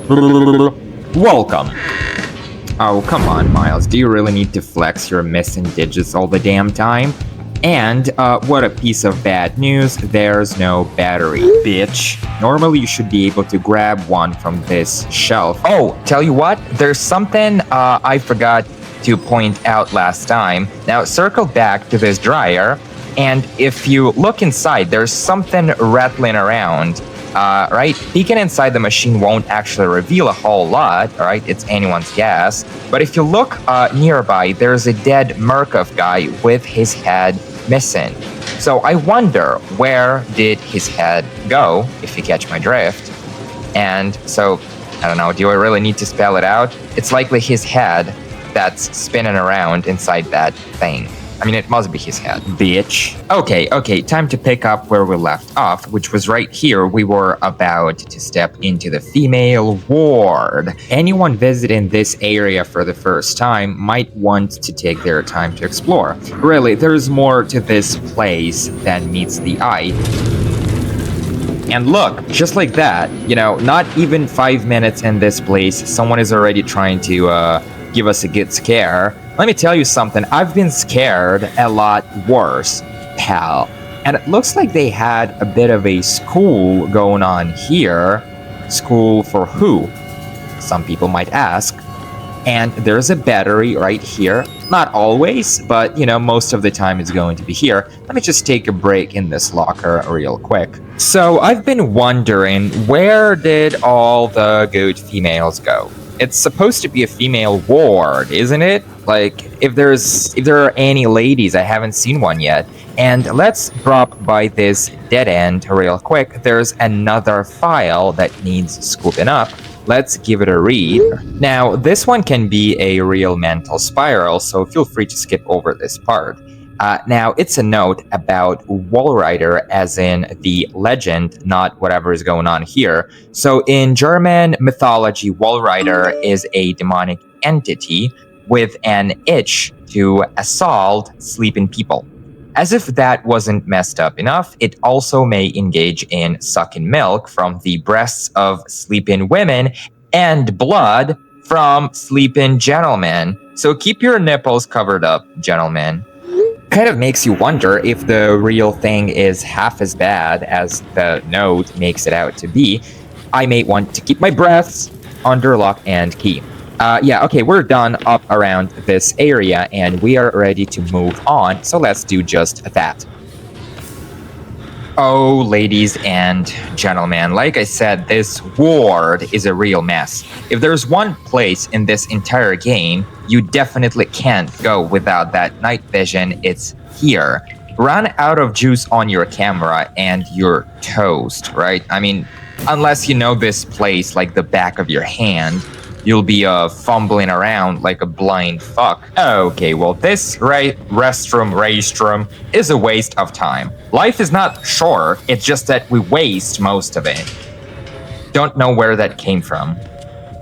Welcome. Oh, come on, Miles. Do you really need to flex your missing digits all the damn time? And, what a piece of bad news, there's no battery, bitch. Normally you should be able to grab one from this shelf. Oh, tell you what, there's something I forgot to point out last time. Now, circle back to this dryer, and if you look inside, there's something rattling around. Right? Peeking inside the machine won't actually reveal a whole lot, right? It's anyone's guess. But if you look nearby, there's a dead Murkoff guy with his head missing. So I wonder, where did his head go, if you catch my drift? And so, I don't know, do I really need to spell it out? It's likely his head that's spinning around inside that thing. I mean, it must be his head, bitch. Okay, time to pick up where we left off, which was right here. We were about to step into the female ward. Anyone visiting this area for the first time might want to take their time to explore. Really, there's more to this place than meets the eye. And look, just like that, not even 5 minutes in this place, someone is already trying to give us a good scare. Let me tell you something, I've been scared a lot worse, pal. And it looks like they had a bit of a school going on here. School for who? Some people might ask. And there's a battery right here. Not always, but most of the time it's going to be here. Let me just take a break in this locker real quick. So I've been wondering, where did all the good females go? It's supposed to be a female ward, isn't it? Like, if there are any ladies, I haven't seen one yet. And let's drop by this dead end real quick. There's another file that needs scooping up. Let's give it a read. Now, this one can be a real mental spiral, so feel free to skip over this part. Now, it's a note about Walrider, as in the legend, not whatever is going on here. So in German mythology, Walrider is a demonic entity with an itch to assault sleeping people. As if that wasn't messed up enough, it also may engage in sucking milk from the breasts of sleeping women and blood from sleeping gentlemen. So keep your nipples covered up, gentlemen. Kind of makes you wonder if the real thing is half as bad as the note makes it out to be. I may want to keep my breaths under lock and key. Okay, we're done up around this area and we are ready to move on, so let's do just that. Oh, ladies and gentlemen, like I said, this ward is a real mess. If there's one place in this entire game you definitely can't go without that night vision, it's here. Run out of juice on your camera and you're toast, right? I mean, unless you know this place like the back of your hand, you'll be fumbling around like a blind fuck. Okay, well this restroom is a waste of time. Life is not short, it's just that we waste most of it. Don't know where that came from.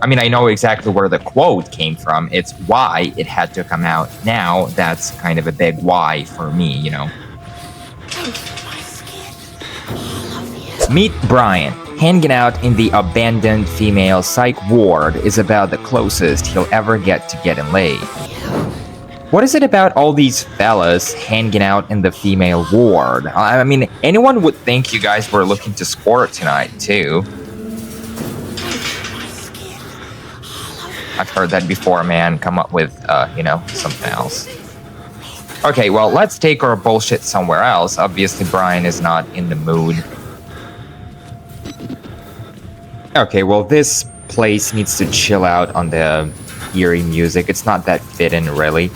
I mean, I know exactly where the quote came from. It's why it had to come out now. That's kind of a big why for me, Meet Brian. Hanging out in the abandoned female psych ward is about the closest he'll ever get to getting laid. What is it about all these fellas hanging out in the female ward? I mean, anyone would think you guys were looking to score tonight, too. I've heard that before, man. Come up with, something else. Okay, well, let's take our bullshit somewhere else. Obviously, Brian is not in the mood. Okay, well, this place needs to chill out on the eerie music. It's not that fitting, really.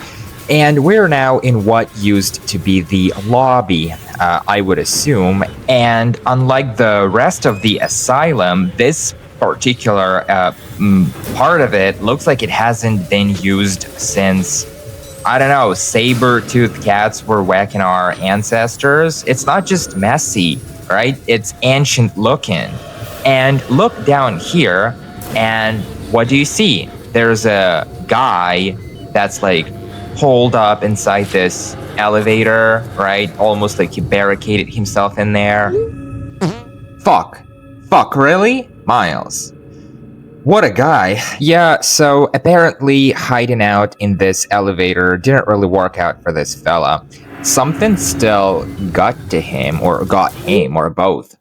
And we're now in what used to be the lobby, I would assume. And unlike the rest of the asylum, this particular part of it looks like it hasn't been used since, I don't know, saber-toothed cats were whacking our ancestors. It's not just messy, right? It's ancient looking. And look down here, and what do you see? There's a guy that's like holed up inside this elevator, right? Almost like he barricaded himself in there. Fuck, really? Miles. What a guy. Yeah, so apparently hiding out in this elevator didn't really work out for this fella. Something still got to him, or both.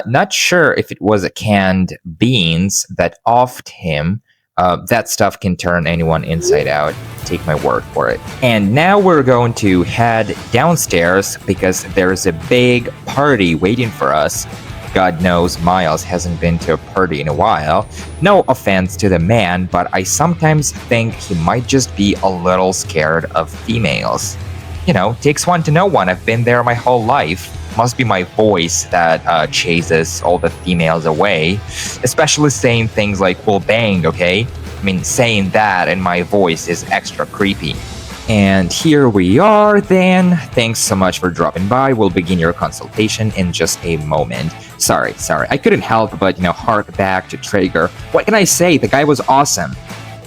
Not sure if it was a canned beans that offed him. That stuff can turn anyone inside out. Take my word for it. And now we're going to head downstairs because there's a big party waiting for us. God knows Miles hasn't been to a party in a while. No offense to the man, but I sometimes think he might just be a little scared of females. You know, takes one to know one. I've been there my whole life. Must be my voice that chases all the females away. Especially saying things like, well, bang, okay? I mean, saying that in my voice is extra creepy. And here we are then. Thanks so much for dropping by. We'll begin your consultation in just a moment. Sorry. I couldn't help but, hark back to Traeger. What can I say? The guy was awesome.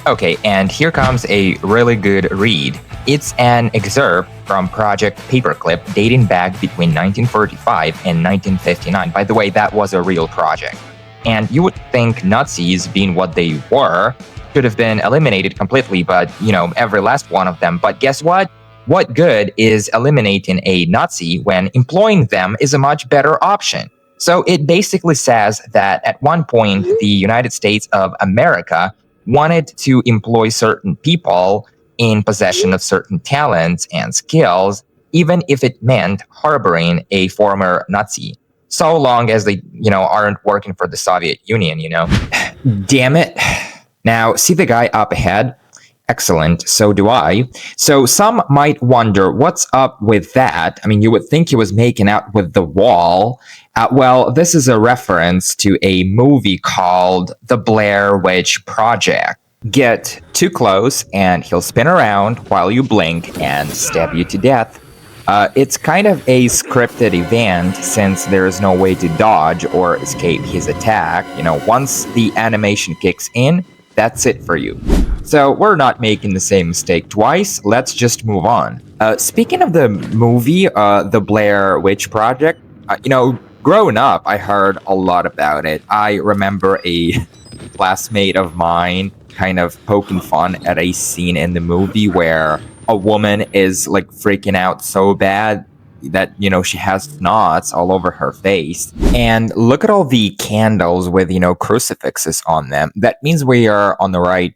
Okay, and here comes a really good read. It's an excerpt from Project Paperclip dating back between 1945 and 1959. By the way, that was a real project. And you would think Nazis, being what they were, could have been eliminated completely, but, every last one of them. But guess what? What good is eliminating a Nazi when employing them is a much better option? So it basically says that at one point, the United States of America wanted to employ certain people in possession of certain talents and skills, even if it meant harboring a former Nazi. So long as they, aren't working for the Soviet Union, Damn it. Now, see the guy up ahead? Excellent, so do I. So some might wonder, what's up with that? I mean, you would think he was making out with the wall. Well, this is a reference to a movie called The Blair Witch Project. Get too close and he'll spin around while you blink and stab you to death. It's kind of a scripted event since there is no way to dodge or escape his attack. Once the animation kicks in, that's it for you. So we're not making the same mistake twice. Let's just move on. Speaking of the movie, The Blair Witch Project, growing up, I heard a lot about it. I remember a classmate of mine kind of poking fun at a scene in the movie where a woman is like freaking out so bad that, she has knots all over her face. And look at all the candles with, crucifixes on them. That means we are on the right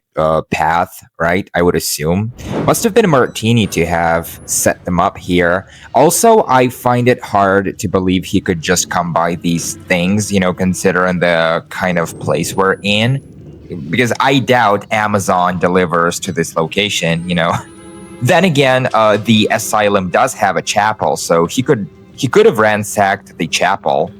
path, right? I would assume. Must have been a martini to have set them up here. Also, I find it hard to believe he could just come by these things, considering the kind of place we're in. Because I doubt Amazon delivers to this location, Then again, the asylum does have a chapel, so he could have ransacked the chapel.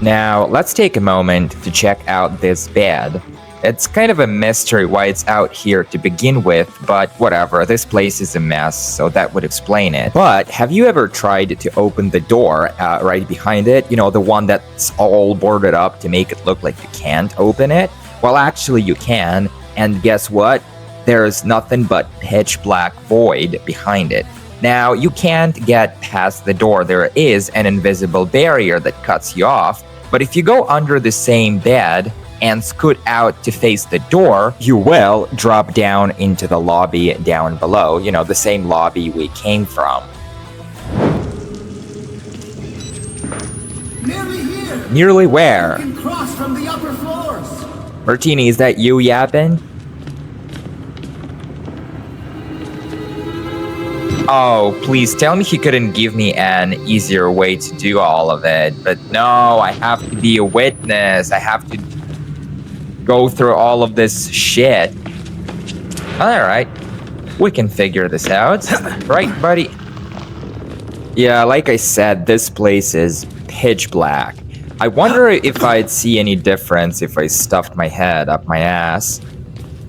Now, let's take a moment to check out this bed. It's kind of a mystery why it's out here to begin with, but whatever, this place is a mess, so that would explain it. But have you ever tried to open the door right behind it? The one that's all boarded up to make it look like you can't open it? Well, actually you can, and guess what? There's nothing but pitch black void behind it. Now, you can't get past the door. There is an invisible barrier that cuts you off, but if you go under the same bed and scoot out to face the door, you will drop down into the lobby down below, the same lobby we came from. Nearly here. Nearly where? You can cross from the upper floors. Martini, is that you yapping? Oh, please tell me he couldn't give me an easier way to do all of it. But no, I have to be a witness. I have to go through all of this shit. Alright, we can figure this out. Right, buddy? Yeah, like I said, this place is pitch black. I wonder if I'd see any difference if I stuffed my head up my ass.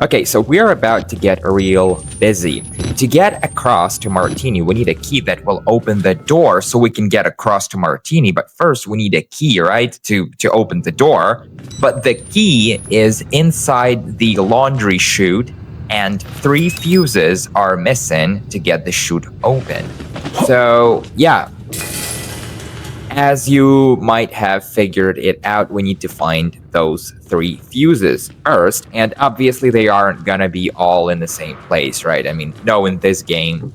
Okay, so we're about to get real busy. To get across to Martini, we need a key that will open the door so we can get across to Martini. But first, we need a key, right, to open the door. But the key is inside the laundry chute, and 3 fuses are missing to get the chute open. So, yeah. As you might have figured it out, we need to find those 3 fuses first, and obviously they aren't gonna be all in the same place, right? I mean, no, in this game.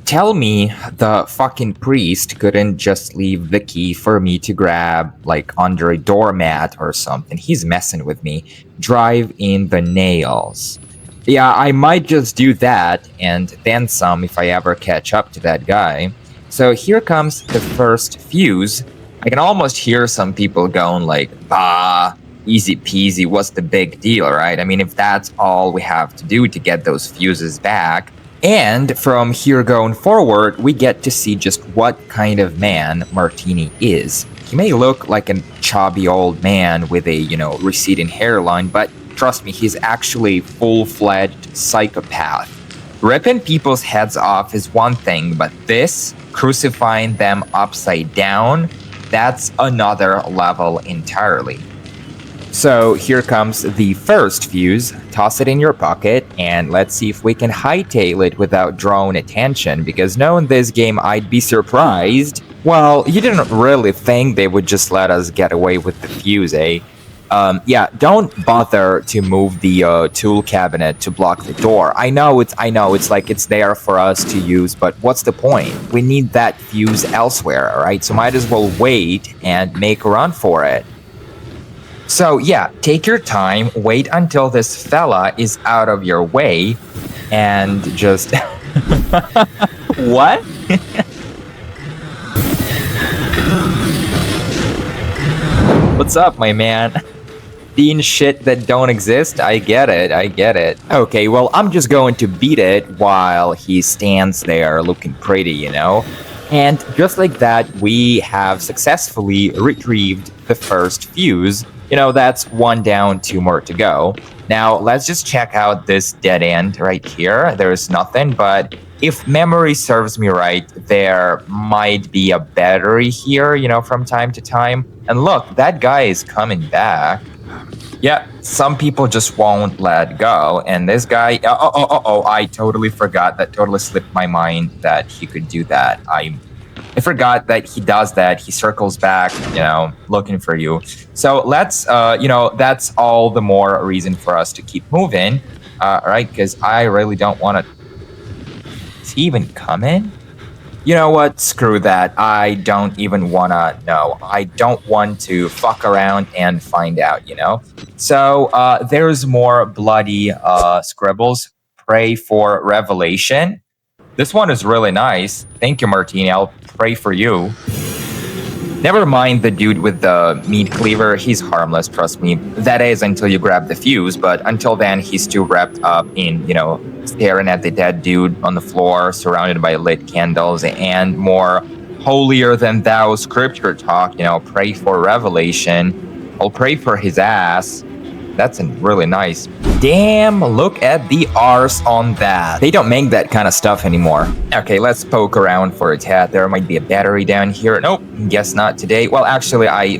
Tell me the fucking priest couldn't just leave the key for me to grab, like, under a doormat or something. He's messing with me. Drive in the nails. Yeah, I might just do that, and then some if I ever catch up to that guy. So here comes the first fuse. I can almost hear some people going like, bah, easy peasy, what's the big deal, right? I mean, if that's all we have to do to get those fuses back. And from here going forward, we get to see just what kind of man Martini is. He may look like a chubby old man with a, receding hairline, but trust me, he's actually a full-fledged psychopath. Ripping people's heads off is one thing, but this, crucifying them upside down, that's another level entirely. So here comes the first fuse. Toss it in your pocket, and let's see if we can hightail it without drawing attention, because knowing this game, I'd be surprised. Well, you didn't really think they would just let us get away with the fuse, eh? Yeah, don't bother to move the tool cabinet to block the door. I know it's like it's there for us to use, but what's the point? We need that fuse elsewhere, alright? So might as well wait and make a run for it. So yeah, take your time, wait until this fella is out of your way, and just... What? What's up, my man? Seeing shit that don't exist? I get it. Okay, well, I'm just going to beat it while he stands there looking pretty, And just like that, we have successfully retrieved the first fuse. That's 1 down, 2 more to go. Now, let's just check out this dead end right here. There's nothing, but if memory serves me right, there might be a battery here, from time to time. And look, that guy is coming back. Yeah, some people just won't let go. And this guy, I totally forgot. That totally slipped my mind that he could do that. I forgot that he does that. He circles back, looking for you. So let's, that's all the more reason for us to keep moving, right? Because I really don't want to... Is he even coming? You know what? Screw that. I don't even want to know. I don't want to fuck around and find out, So there's more bloody scribbles. Pray for revelation. This one is really nice. Thank you, Martini. I'll pray for you. Never mind the dude with the meat cleaver. He's harmless, trust me. That is until you grab the fuse, but until then, he's too wrapped up in, staring at the dead dude on the floor, surrounded by lit candles, and more holier-than-thou scripture talk, pray for revelation. I'll pray for his ass. That's really nice. Damn, look at the arse on that. They don't make that kind of stuff anymore. Okay, let's poke around for a tad. There might be a battery down here. Nope, guess not today. Well, actually, I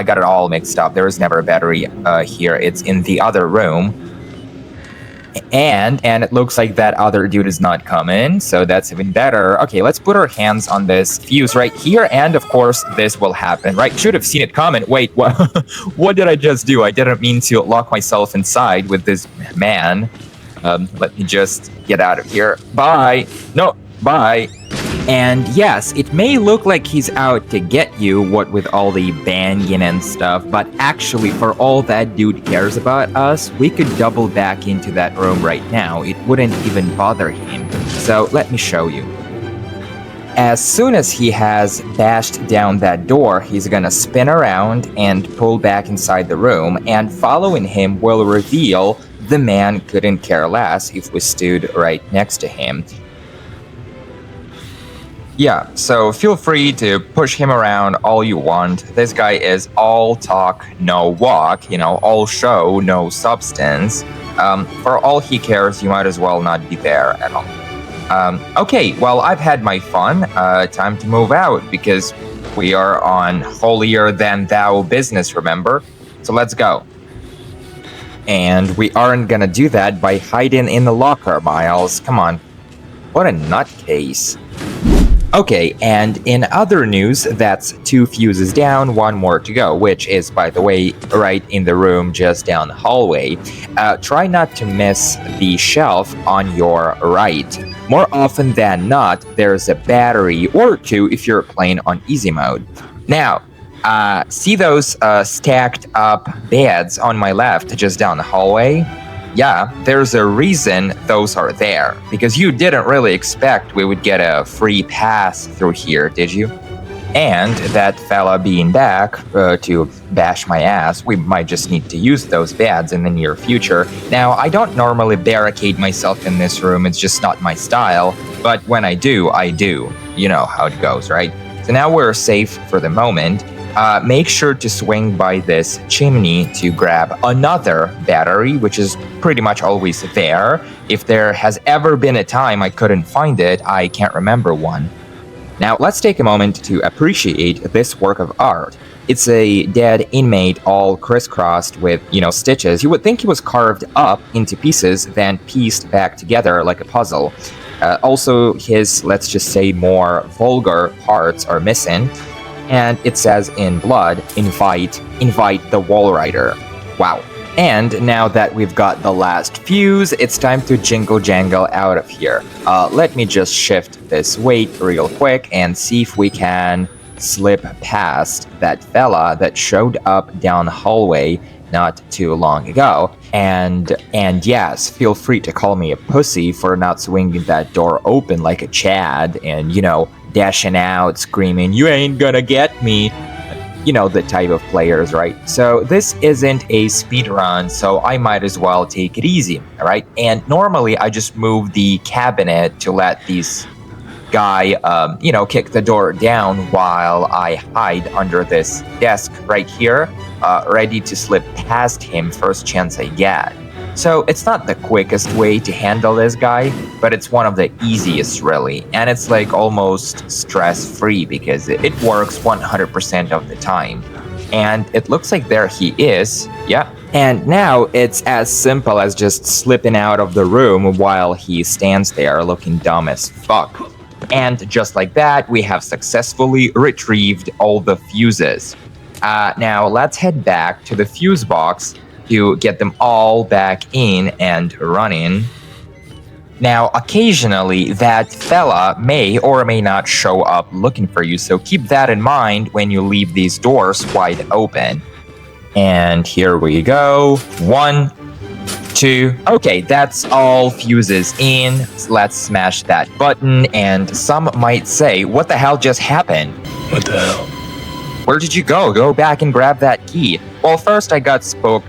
got it all mixed up. There is never a battery here. It's in the other room. And it looks like that other dude is not coming, so that's even better. Okay, let's put our hands on this fuse right here, and of course, this will happen, right? Should have seen it coming. Wait, what? What did I just do? I didn't mean to lock myself inside with this man. Let me just get out of here. Bye. No, bye. And yes, it may look like he's out to get you, what with all the banging and stuff, but actually for all that dude cares about us, we could double back into that room right now. It wouldn't even bother him. So let me show you. As soon as he has bashed down that door, he's gonna spin around and pull back inside the room, and following him will reveal the man couldn't care less if we stood right next to him. Yeah, so feel free to push him around all you want. This guy is all talk, no walk, all show, no substance. For all he cares, you might as well not be there at all. Okay, well, I've had my fun. Time to move out, because we are on holier-than-thou business, remember? So let's go. And we aren't gonna do that by hiding in the locker, Miles. Come on. What a nutcase. Okay, and in other news, that's 2 fuses down, 1 more to go, which is, by the way, right in the room just down the hallway. Try not to miss the shelf on your right. More often than not, there's a battery or 2 if you're playing on easy mode. Now, see those stacked up beds on my left just down the hallway? Yeah, there's a reason those are there, because you didn't really expect we would get a free pass through here, did you? And that fella being back to bash my ass, we might just need to use those beds in the near future. Now, I don't normally barricade myself in this room, it's just not my style, but when I do, I do. You know how it goes, right? So now we're safe for the moment. Make sure to swing by this chimney to grab another battery, which is pretty much always there. If there has ever been a time I couldn't find it, I can't remember one. Now, let's take a moment to appreciate this work of art. It's a dead inmate all crisscrossed with, stitches. You would think he was carved up into pieces, then pieced back together like a puzzle. Also, his, let's just say, more vulgar parts are missing. And it says in blood, invite the wall rider. Wow. And now that we've got the last fuse, it's time to jingle jangle out of here. Let me just shift this weight real quick and see if we can slip past that fella that showed up down the hallway not too long ago. And yes, feel free to call me a pussy for not swinging that door open like a Chad and, dashing out, screaming, "You ain't gonna get me." The type of players, right? So this isn't a speed run, so I might as well take it easy, all right? And normally I just move the cabinet to let this guy, kick the door down while I hide under this desk right here, ready to slip past him first chance I get. So it's not the quickest way to handle this guy, but it's one of the easiest really. And it's like almost stress-free because it works 100% of the time. And it looks like there he is, yeah. And now it's as simple as just slipping out of the room while he stands there looking dumb as fuck. And just like that, we have successfully retrieved all the fuses. Now let's head back to the fuse box to get them all back in and running. Now, occasionally, that fella may or may not show up looking for you, so keep that in mind when you leave these doors wide open. And here we go. 1, 2. Okay, that's all fuses in. Let's smash that button, and some might say, what the hell just happened? What the hell? Where did you go? Go back and grab that key. Well, first I got spooked,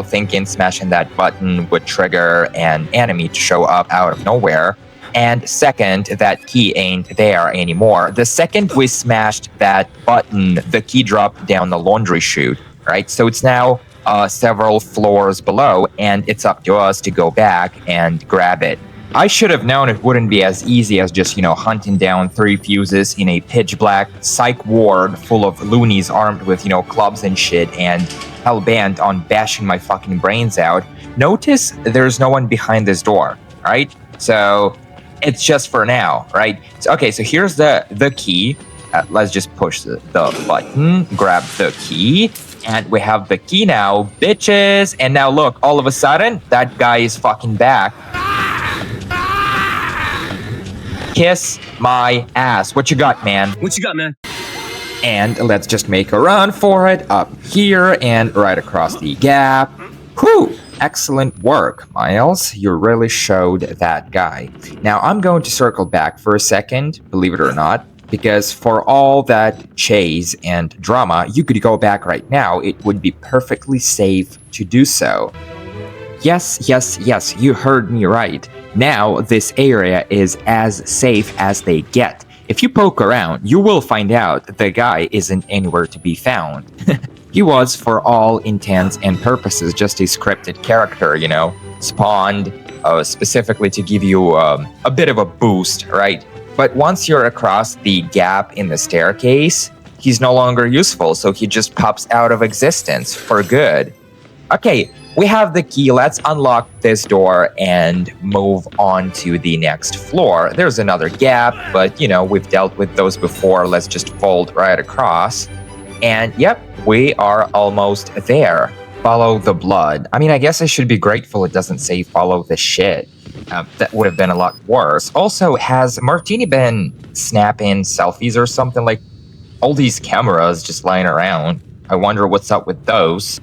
thinking smashing that button would trigger an enemy to show up out of nowhere. And second, that key ain't there anymore. The second we smashed that button, the key dropped down the laundry chute, right? So it's now several floors below, and it's up to us to go back and grab it. I should have known it wouldn't be as easy as just, hunting down 3 fuses in a pitch-black psych ward full of loonies armed with, clubs and shit and hell-bent on bashing my fucking brains out. Notice there's no one behind this door, right? So it's just for now, right? So, okay, so here's the key. Let's just push the button, grab the key, and we have the key now, bitches. And now look, all of a sudden, that guy is fucking back. Kiss my ass. What you got, man? What you got, man? And let's just make a run for it up here and right across the gap. Whew! Excellent work, Miles. You really showed that guy. Now, I'm going to circle back for a second, believe it or not, because for all that chase and drama, you could go back right now. It would be perfectly safe to do so. Yes, you heard me right. Now, this area is as safe as they get. If you poke around, you will find out that the guy isn't anywhere to be found. He was, for all intents and purposes, just a scripted character, spawned specifically to give you a bit of a boost, right? But once you're across the gap in the staircase, he's no longer useful, so he just pops out of existence for good. Okay, we have the key. Let's unlock this door and move on to the next floor. There's another gap, but we've dealt with those before. Let's just fold right across. And yep, we are almost there. Follow the blood. I mean, I guess I should be grateful it doesn't say follow the shit. That would have been a lot worse. Also, has Martini been snapping selfies or something? Like, all these cameras just lying around. I wonder what's up with those.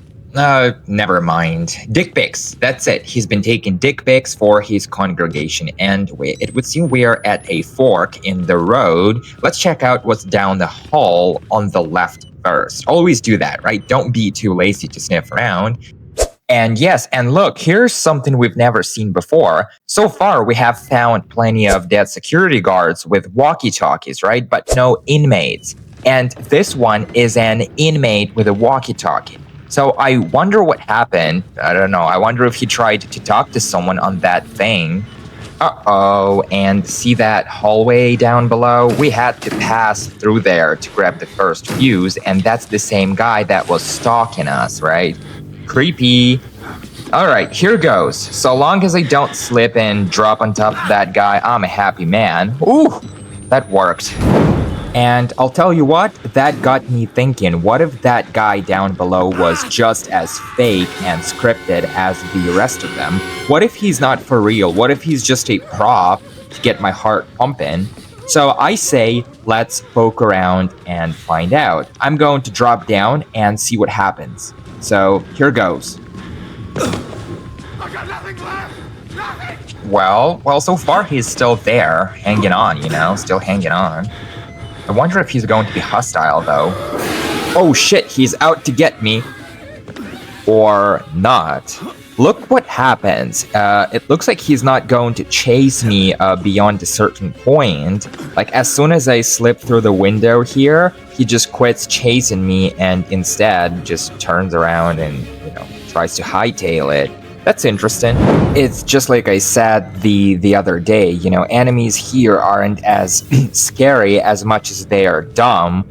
Never mind. Dick pics. That's it. He's been taking dick pics for his congregation. And it would seem we are at a fork in the road. Let's check out what's down the hall on the left first. Always do that, right? Don't be too lazy to sniff around. And yes, and look, here's something we've never seen before. So far, we have found plenty of dead security guards with walkie-talkies, right? But no inmates. And this one is an inmate with a walkie-talkie. So I wonder what happened. I don't know. I wonder if he tried to talk to someone on that thing. Uh-oh, and see that hallway down below? We had to pass through there to grab the first fuse, and that's the same guy that was stalking us, right? Creepy. All right, here goes. So long as I don't slip and drop on top of that guy, I'm a happy man. Ooh, that worked. And I'll tell you what, that got me thinking, what if that guy down below was just as fake and scripted as the rest of them? What if he's not for real? What if he's just a prop to get my heart pumping? So I say, let's poke around and find out. I'm going to drop down and see what happens. So here goes. I got nothing left! Nothing! Well, so far he's still there, hanging on, still hanging on. I wonder if he's going to be hostile, though. Oh shit, he's out to get me. Or not. Look what happens. It looks like he's not going to chase me beyond a certain point. Like, as soon as I slip through the window here, he just quits chasing me and instead just turns around and, tries to hightail it. That's interesting. It's just like I said the other day, enemies here aren't as scary as much as they are dumb.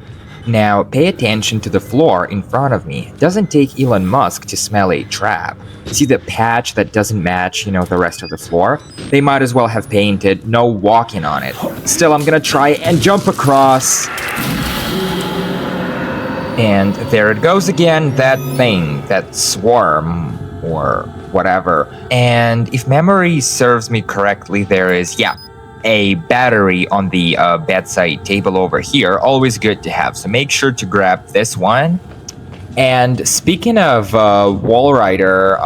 Now, pay attention to the floor in front of me. It doesn't take Elon Musk to smell a trap. See the patch that doesn't match, the rest of the floor? They might as well have painted no walking on it. Still, I'm gonna try and jump across. And there it goes again, that thing, that swarm, or whatever. And if memory serves me correctly, there is, a battery on the bedside table over here. Always good to have. So make sure to grab this one. And speaking of Wall Rider,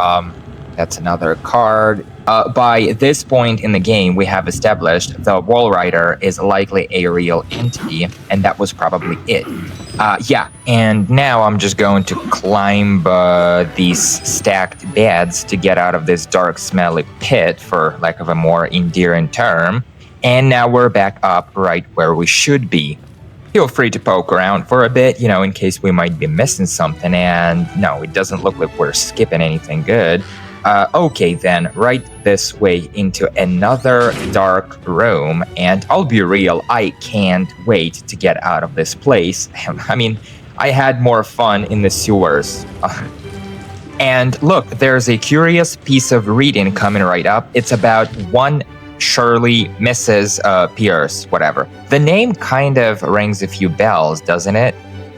that's another card. By this point in the game, we have established the Wall Rider is likely a real entity, and that was probably it. And now I'm just going to climb these stacked beds to get out of this dark, smelly pit, for lack of a more endearing term. And now we're back up right where we should be. Feel free to poke around for a bit, in case we might be missing something. And no, it doesn't look like we're skipping anything good. Okay then, right this way into another dark room, and I'll be real, I can't wait to get out of this place. I mean, I had more fun in the sewers. And look, there's a curious piece of reading coming right up. It's about one Shirley, Mrs. Pierce, whatever. The name kind of rings a few bells, doesn't it?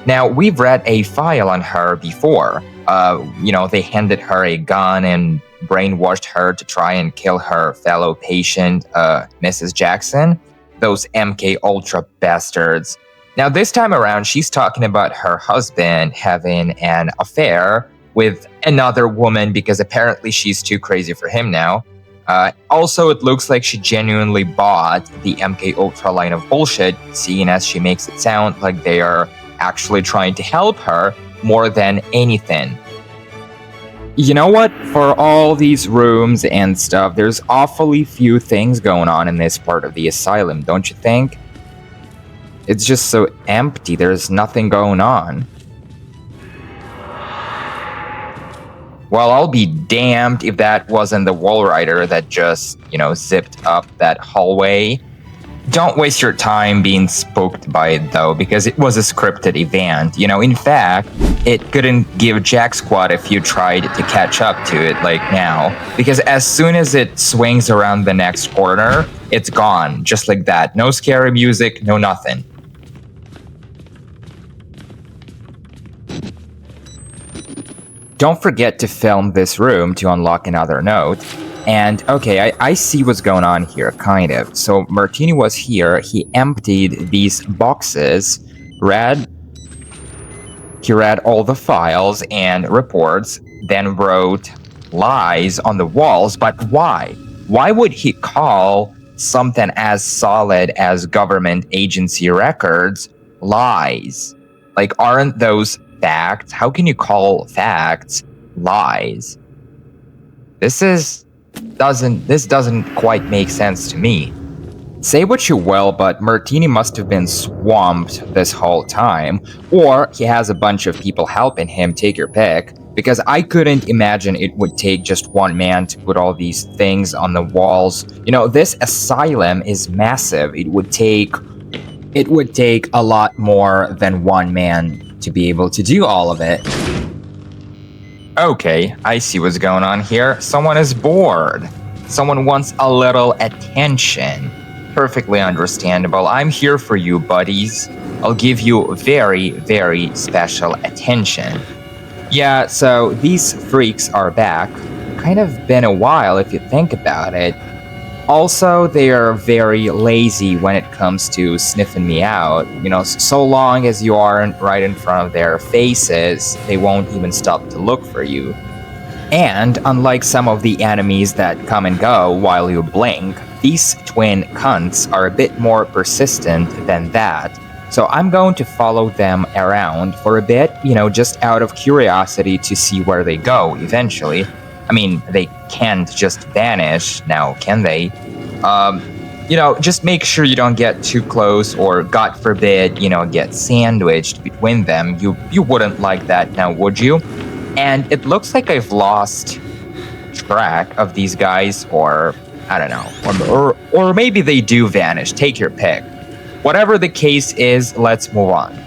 Now, we've read a file on her before. They handed her a gun and brainwashed her to try and kill her fellow patient, Mrs. Jackson. Those MK Ultra bastards. Now, this time around, she's talking about her husband having an affair with another woman because apparently she's too crazy for him now. Also, it looks like she genuinely bought the MK Ultra line of bullshit, seeing as she makes it sound like they are actually trying to help her more than anything. You know what? For all these rooms and stuff, there's awfully few things going on in this part of the asylum, don't you think? It's just so empty, there's nothing going on. Well, I'll be damned if that wasn't the Wall Rider that just, zipped up that hallway. Don't waste your time being spooked by it, though, because it was a scripted event. In fact, it couldn't give jack squat if you tried to catch up to it like now. Because as soon as it swings around the next corner, it's gone, just like that. No scary music, no nothing. Don't forget to film this room to unlock another note. And okay, I see what's going on here, kind of. So Martini was here, he emptied these boxes, he read all the files and reports, then wrote lies on the walls. But why? Why would he call something as solid as government agency records lies? Like, aren't those facts? How can you call facts lies? This doesn't quite make sense to me. Say what you will, but Martini must have been swamped this whole time, or he has a bunch of people helping him, take your pick, because I couldn't imagine it would take just one man to put all these things on the walls. You know, this asylum is massive. It would take a lot more than one man to be able to do all of it. Okay, I see what's going on here. Someone is bored. Someone wants a little attention. Perfectly understandable. I'm here for you, buddies. I'll give you very, very special attention. Yeah, so these freaks are back. Kind of been a while if you think about it. Also, they are very lazy when it comes to sniffing me out. You know, so long as you aren't right in front of their faces, they won't even stop to look for you. And unlike some of the enemies that come and go while you blink, these twin cunts are a bit more persistent than that. So I'm going to follow them around for a bit, you know, just out of curiosity to see where they go eventually. I mean, they can't just vanish now, can they? You know, just make sure you don't get too close or, God forbid, you know, get sandwiched between them. You wouldn't like that now, would you? And it looks like I've lost track of these guys, or I don't know, or maybe they do vanish. Take your pick. Whatever the case is, let's move on.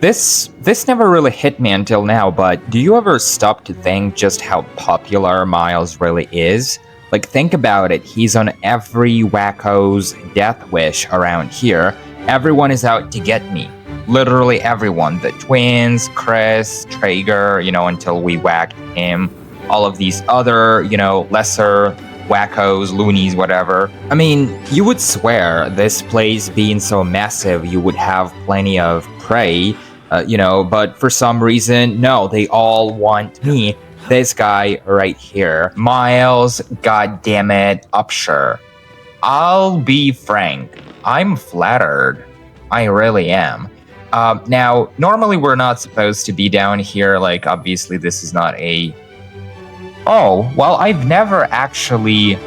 This never really hit me until now, but do you ever stop to think just how popular Miles really is? Like, think about it. He's on every wacko's death wish around here. Everyone is out to get me. Literally everyone. The twins, Chris, Traeger, you know, until we whacked him. All of these other, you know, lesser wackos, loonies, whatever. I mean, you would swear this place being so massive, you would have plenty of prey, you know, but for some reason, no, they all want me. This guy right here, Miles, goddammit, Upshur. I'll be frank, I'm flattered. I really am. Now, normally we're not supposed to be down here, like, obviously this is not a... Oh, well, I've never actually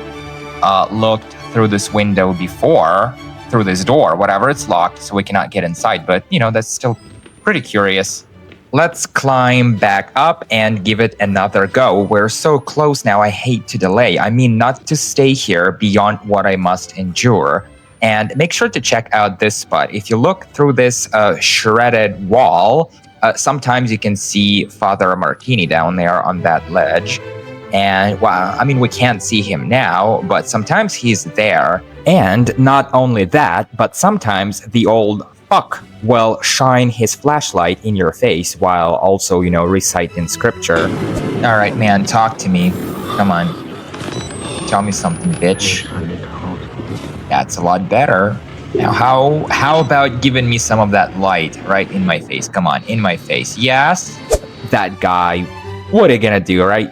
looked through this window before, through this door, whatever, it's locked, so we cannot get inside, but, you know, that's still pretty curious. Let's climb back up and give it another go. We're so close now, I hate to delay. I mean, not to stay here beyond what I must endure. And make sure to check out this spot. If you look through this shredded wall, sometimes you can see Father Martini down there on that ledge. And, well, I mean, we can't see him now, but sometimes he's there. And not only that, but sometimes the old fuck will shine his flashlight in your face while also, you know, reciting scripture. All right, man, talk to me. Come on. Tell me something, bitch. That's a lot better. Now, how about giving me some of that light right in my face? Come on, in my face. Yes? That guy. What are you gonna do, right?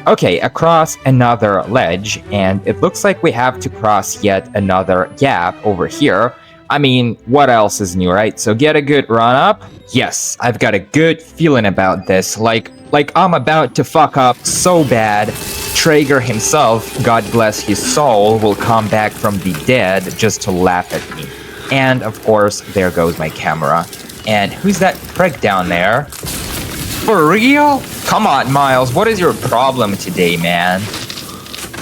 Okay, across another ledge, and it looks like we have to cross yet another gap over here. I mean, what else is new, right? So get a good run up. Yes, I've got a good feeling about this. Like I'm about to fuck up so bad. Traeger himself, God bless his soul, will come back from the dead just to laugh at me. And of course, there goes my camera. And who's that prick down there? For real? Come on, Miles, what is your problem today, man?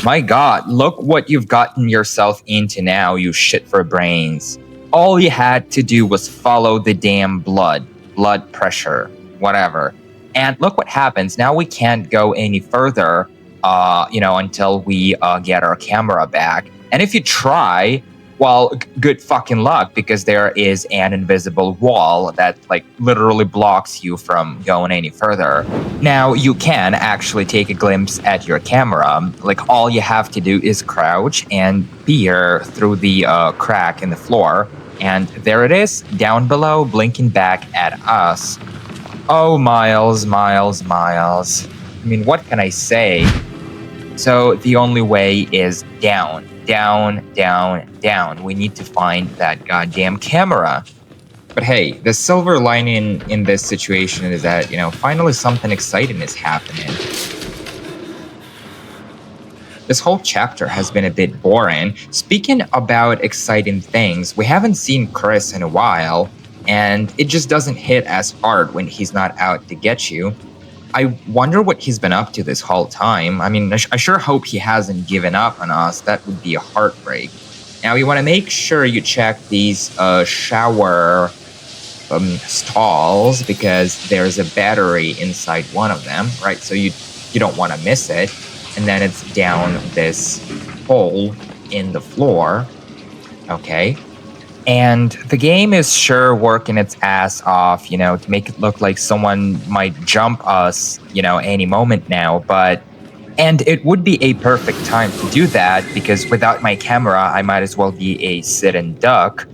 My God, look what you've gotten yourself into now, you shit for brains. All you had to do was follow the damn blood pressure. whatever. And look what happens. Now we can't go any further, until we get our camera back. And if you try, well, good fucking luck, because there is an invisible wall that like literally blocks you from going any further. Now you can actually take a glimpse at your camera. Like all you have to do is crouch and peer through the crack in the floor. And there it is, down below, blinking back at us. Oh, Miles. I mean, what can I say? So the only way is down. We need to find that goddamn camera. But hey, the silver lining in this situation is that, finally something exciting is happening. This whole chapter has been a bit boring. Speaking about exciting things, we haven't seen Chris in a while, and it just doesn't hit as hard when he's not out to get you. I wonder what he's been up to this whole time. I mean, I sure hope he hasn't given up on us. That would be a heartbreak. Now, you want to make sure you check these shower stalls, because there's a battery inside one of them, right? So you don't want to miss it. And then it's down this hole in the floor. Okay. And the game is sure working its ass off, to make it look like someone might jump us, any moment now. And it would be a perfect time to do that, because without my camera, I might as well be a sitting duck.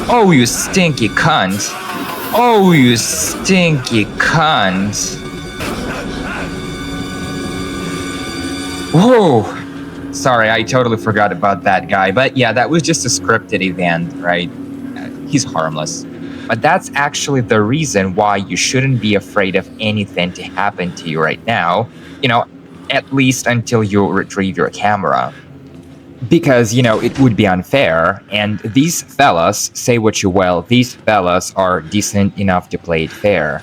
Oh, you stinky cunt. Oh, you stinky cunt. Whoa. Sorry, I totally forgot about that guy. But yeah, that was just a scripted event, right? He's harmless. But that's actually the reason why you shouldn't be afraid of anything to happen to you right now. At least until you retrieve your camera. Because, it would be unfair. And these fellas, say what you will, these fellas are decent enough to play it fair.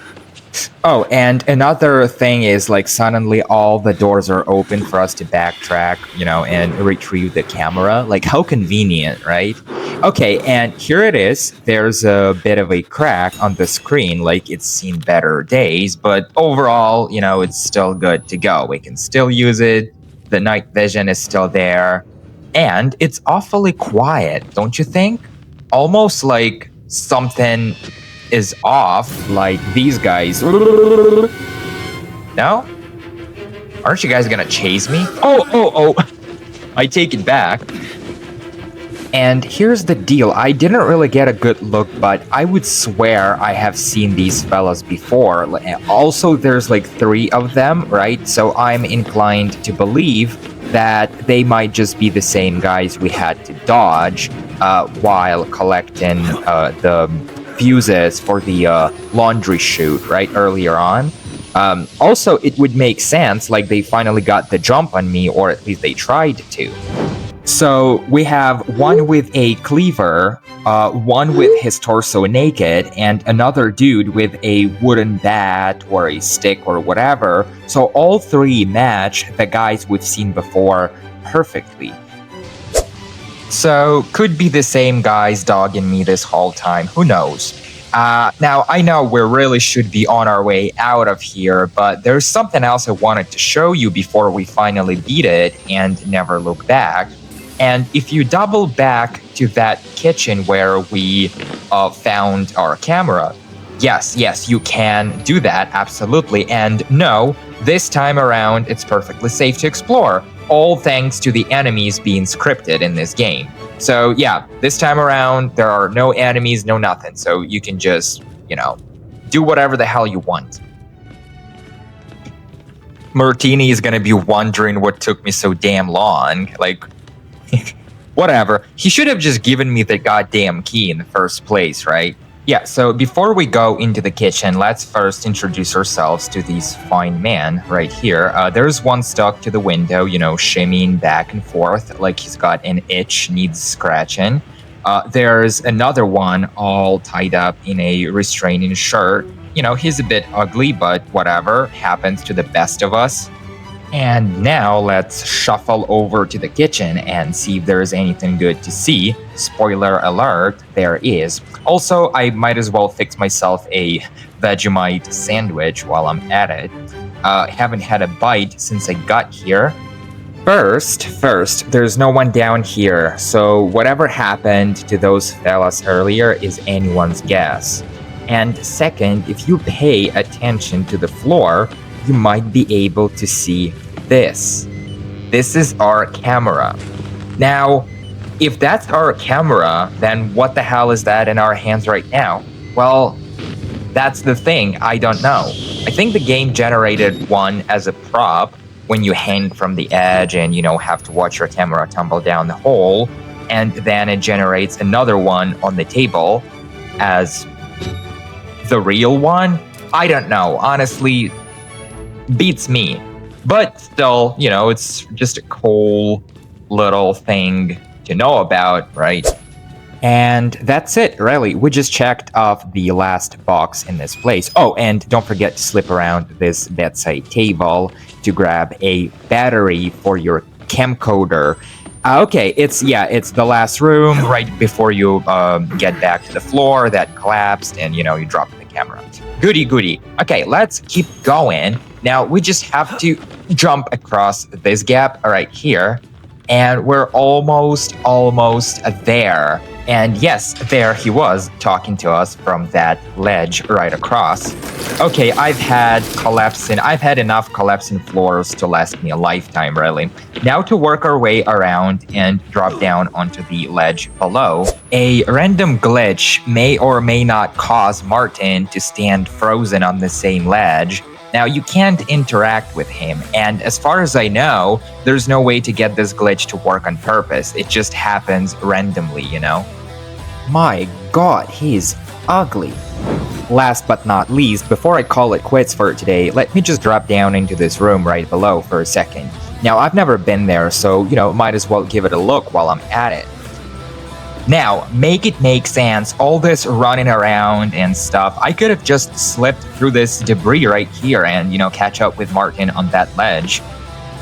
Oh, and another thing is, like, suddenly all the doors are open for us to backtrack, and retrieve the camera. Like, how convenient, right? Okay, and here it is. There's a bit of a crack on the screen, like it's seen better days, but overall, it's still good to go. We can still use it. The night vision is still there. And it's awfully quiet, don't you think? Almost like something is off, like these guys. No? Aren't you guys gonna chase me? Oh. I take it back. And here's the deal. I didn't really get a good look, but I would swear I have seen these fellas before. Also, there's like 3 of them, right? So I'm inclined to believe that they might just be the same guys we had to dodge while collecting the fuses for the laundry chute, right, earlier on. Also, it would make sense, like they finally got the jump on me, or at least they tried to. So we have one with a cleaver, one with his torso naked, and another dude with a wooden bat or a stick or whatever. So all 3 match the guys we've seen before perfectly. So, could be the same guys dogging me this whole time, who knows? Now, I know we really should be on our way out of here, but there's something else I wanted to show you before we finally beat it and never look back. And if you double back to that kitchen where we found our camera, yes, you can do that, absolutely. And no, this time around, it's perfectly safe to explore. All thanks to the enemies being scripted in this game. So yeah, this time around, there are no enemies, no nothing. So you can just, do whatever the hell you want. Martini is gonna be wondering what took me so damn long. Like, whatever. He should have just given me the goddamn key in the first place, right? Yeah, so before we go into the kitchen, let's first introduce ourselves to these fine men right here. There's one stuck to the window, shimmying back and forth like he's got an itch, needs scratching. There's another one all tied up in a restraining shirt. He's a bit ugly, but whatever, happens to the best of us. And now let's shuffle over to the kitchen and see if there is anything good to see. Spoiler alert, there is. Also, I might as well fix myself a Vegemite sandwich while I'm at it. Haven't had a bite since I got here. First, there's no one down here, so whatever happened to those fellas earlier is anyone's guess. And second, if you pay attention to the floor, you might be able to see this. This is our camera. Now, if that's our camera, then what the hell is that in our hands right now? Well, that's the thing, I don't know. I think the game generated one as a prop when you hang from the edge and, have to watch your camera tumble down the hole, and then it generates another one on the table as the real one. I don't know, honestly, beats me. But still, it's just a cool little thing to know about, right? And that's it, really. We just checked off the last box in this place. Oh, and don't forget to slip around this bedside table to grab a battery for your camcorder. Okay, it's the last room right before you get back to the floor that collapsed and, you dropped the camera. Goody. Okay, let's keep going. Now, we just have to jump across this gap right here. And we're almost there. And yes, there he was talking to us from that ledge right across. Okay, I've had enough collapsing floors to last me a lifetime, really. Now to work our way around and drop down onto the ledge below. A random glitch may or may not cause Martin to stand frozen on the same ledge. Now, you can't interact with him, and as far as I know, there's no way to get this glitch to work on purpose. It just happens randomly, My god, he's ugly. Last but not least, before I call it quits for today, let me just drop down into this room right below for a second. Now, I've never been there, so, might as well give it a look while I'm at it. Now, make it make sense, all this running around and stuff, I could have just slipped through this debris right here and, catch up with Martin on that ledge.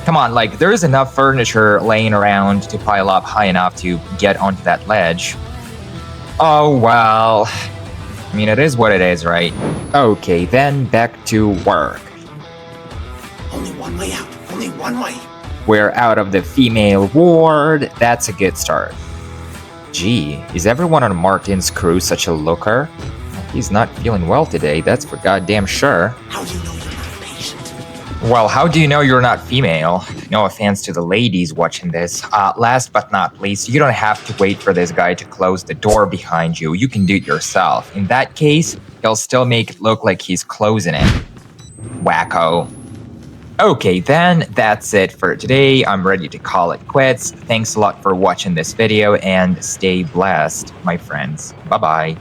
Come on, there's enough furniture laying around to pile up high enough to get onto that ledge. Oh, well, it is what it is, right? Okay, then back to work. Only one way out. Only one way. We're out of the female ward. That's a good start. Gee, is everyone on Martin's crew such a looker? He's not feeling well today, that's for goddamn sure. How do you know you're not a patient? Well, how do you know you're not female? No offense to the ladies watching this. Last but not least, you don't have to wait for this guy to close the door behind you. You can do it yourself. In that case, he'll still make it look like he's closing it. Wacko. Okay, then that's it for today. I'm ready to call it quits. Thanks a lot for watching this video and stay blessed, my friends. Bye-bye.